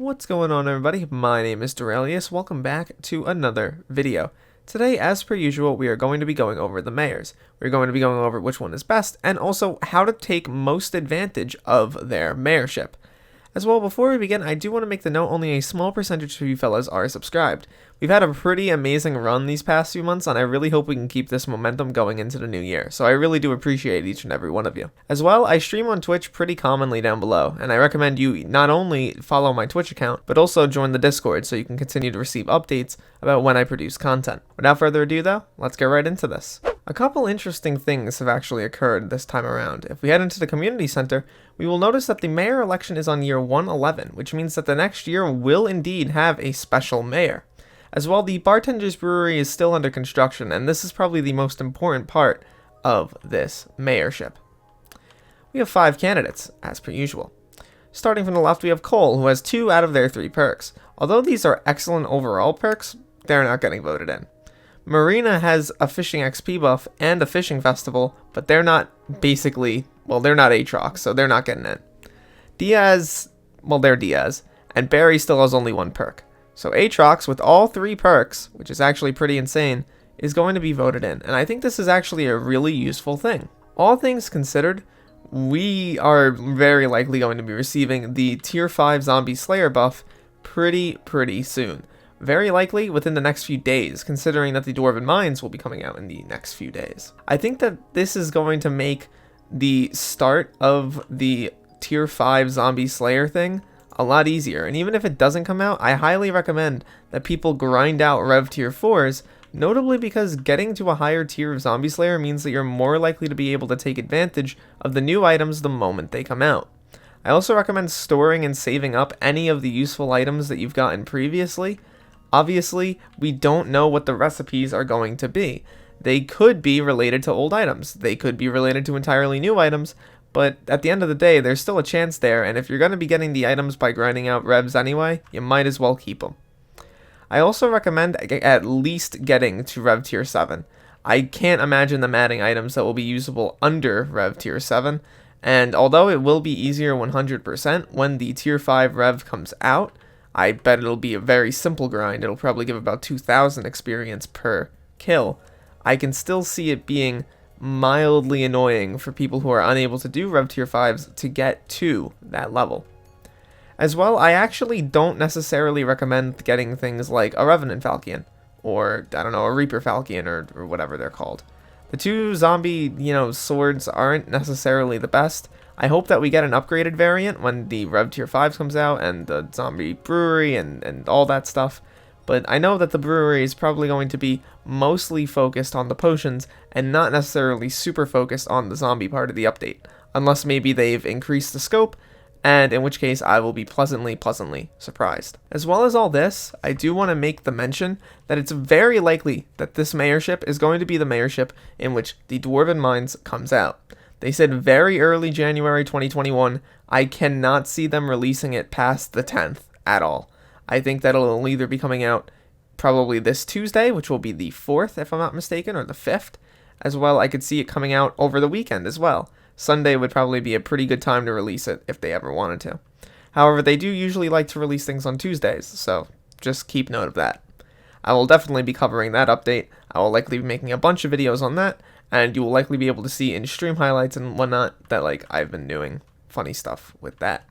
What's going on, everybody? My name is Derailious. Welcome back to another video. Today, as per usual, we are going to be going over the mayors. We're going to be going over which one is best, and also how to take most advantage of their mayorship. As well, before we begin, I do want to make the note only a small percentage of you fellas are subscribed. We've had a pretty amazing run these past few months, and I really hope we can keep this momentum going into the new year, so I really do appreciate each and every one of you. As well, I stream on Twitch pretty commonly down below, and I recommend you not only follow my Twitch account, but also join the Discord so you can continue to receive updates about when I produce content. Without further ado though, let's get right into this. A couple interesting things have actually occurred this time around. If we head into the community center, we will notice that the mayor election is on year 111, which means that the next year will indeed have a special mayor. As well, the Bartender's Brewery is still under construction, and this is probably the most important part of this mayorship. We have 5 candidates, as per usual. Starting from the left, we have Cole, who has 2 out of their 3 perks. Although these are excellent overall perks, they're not getting voted in. Marina has a fishing XP buff and a fishing festival, but they're not basically, well, they're not Aatrox, so they're not getting in. Diaz, well, they're Diaz, and Barry still has only 1 perk. So Aatrox, with all 3 perks, which is actually pretty insane, is going to be voted in, and I think this is actually a really useful thing. All things considered, we are very likely going to be receiving the Tier 5 Zombie Slayer buff pretty soon. Very likely within the next few days, considering that the Dwarven Mines will be coming out in the next few days. I think that this is going to make the start of the Tier 5 Zombie Slayer thing a lot easier, and even if it doesn't come out, I highly recommend that people grind out Rev Tier 4s, notably because getting to a higher tier of Zombie Slayer means that you're more likely to be able to take advantage of the new items the moment they come out. I also recommend storing and saving up any of the useful items that you've gotten previously. Obviously, we don't know what the recipes are going to be. They could be related to old items, they could be related to entirely new items, but at the end of the day, there's still a chance there, and if you're going to be getting the items by grinding out revs anyway, you might as well keep them. I also recommend at least getting to Rev Tier 7. I can't imagine them adding items that will be usable under Rev Tier 7, and although it will be easier 100% when the Tier 5 Rev comes out, I bet it'll be a very simple grind. It'll probably give about 2,000 experience per kill. I can still see it being mildly annoying for people who are unable to do Rev Tier 5s to get to that level. As well, I actually don't necessarily recommend getting things like a Revenant Falcon, or, I don't know, a Reaper Falcon, or whatever they're called. The 2 zombie, swords aren't necessarily the best. I hope that we get an upgraded variant when the Rev Tier 5s comes out, and the Zombie Brewery, and all that stuff. But I know that the brewery is probably going to be mostly focused on the potions and not necessarily super focused on the zombie part of the update, unless maybe they've increased the scope, and in which case I will be pleasantly surprised. As well as all this, I do want to make the mention that it's very likely that this mayorship is going to be the mayorship in which the Dwarven Mines comes out. They said very early January 2021. I cannot see them releasing it past the 10th at all. I think that it'll either be coming out probably this Tuesday, which will be the 4th if I'm not mistaken, or the 5th. As well, I could see it coming out over the weekend as well. Sunday would probably be a pretty good time to release it if they ever wanted to. However, they do usually like to release things on Tuesdays, so just keep note of that. I will definitely be covering that update. I will likely be making a bunch of videos on that, and you will likely be able to see in stream highlights and whatnot that I've been doing funny stuff with that.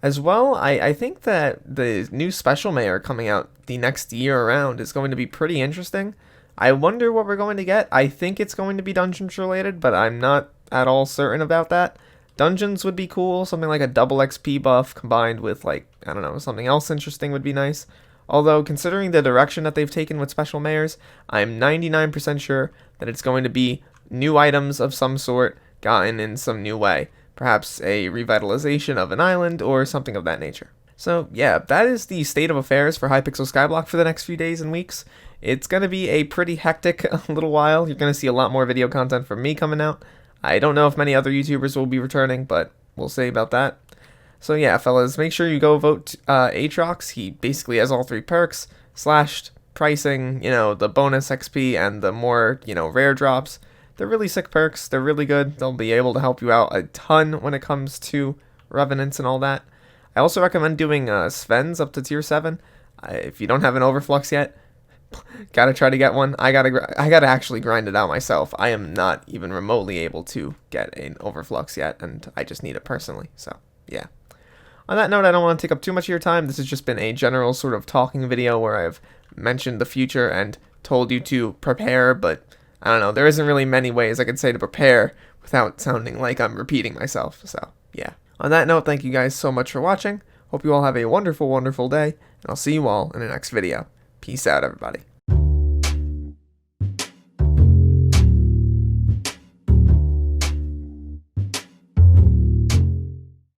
As well, I think that the new special mayor coming out the next year around is going to be pretty interesting. I wonder what we're going to get. I think it's going to be dungeons related, but I'm not at all certain about that. Dungeons would be cool, something like a double XP buff combined with I don't know, something else interesting would be nice. Although, considering the direction that they've taken with special mayors, I'm 99% sure that it's going to be new items of some sort gotten in some new way. Perhaps a revitalization of an island or something of that nature. So yeah, that is the state of affairs for Hypixel Skyblock for the next few days and weeks. It's going to be a pretty hectic little while. You're going to see a lot more video content from me coming out. I don't know if many other YouTubers will be returning, but we'll see about that. So yeah, fellas, make sure you go vote Aatrox. He basically has all 3 perks, slashed pricing, the bonus XP and the more, rare drops. They're really sick perks. They're really good. They'll be able to help you out a ton when it comes to revenants and all that. I also recommend doing Sven's up to tier 7. If you don't have an Overflux yet, gotta try to get one. I gotta actually grind it out myself. I am not even remotely able to get an Overflux yet, and I just need it personally. So yeah. On that note, I don't want to take up too much of your time. This has just been a general sort of talking video where I've mentioned the future and told you to prepare, but I don't know. There isn't really many ways I could say to prepare without sounding like I'm repeating myself. So yeah. On that note, thank you guys so much for watching. Hope you all have a wonderful, wonderful day, and I'll see you all in the next video. Peace out, everybody.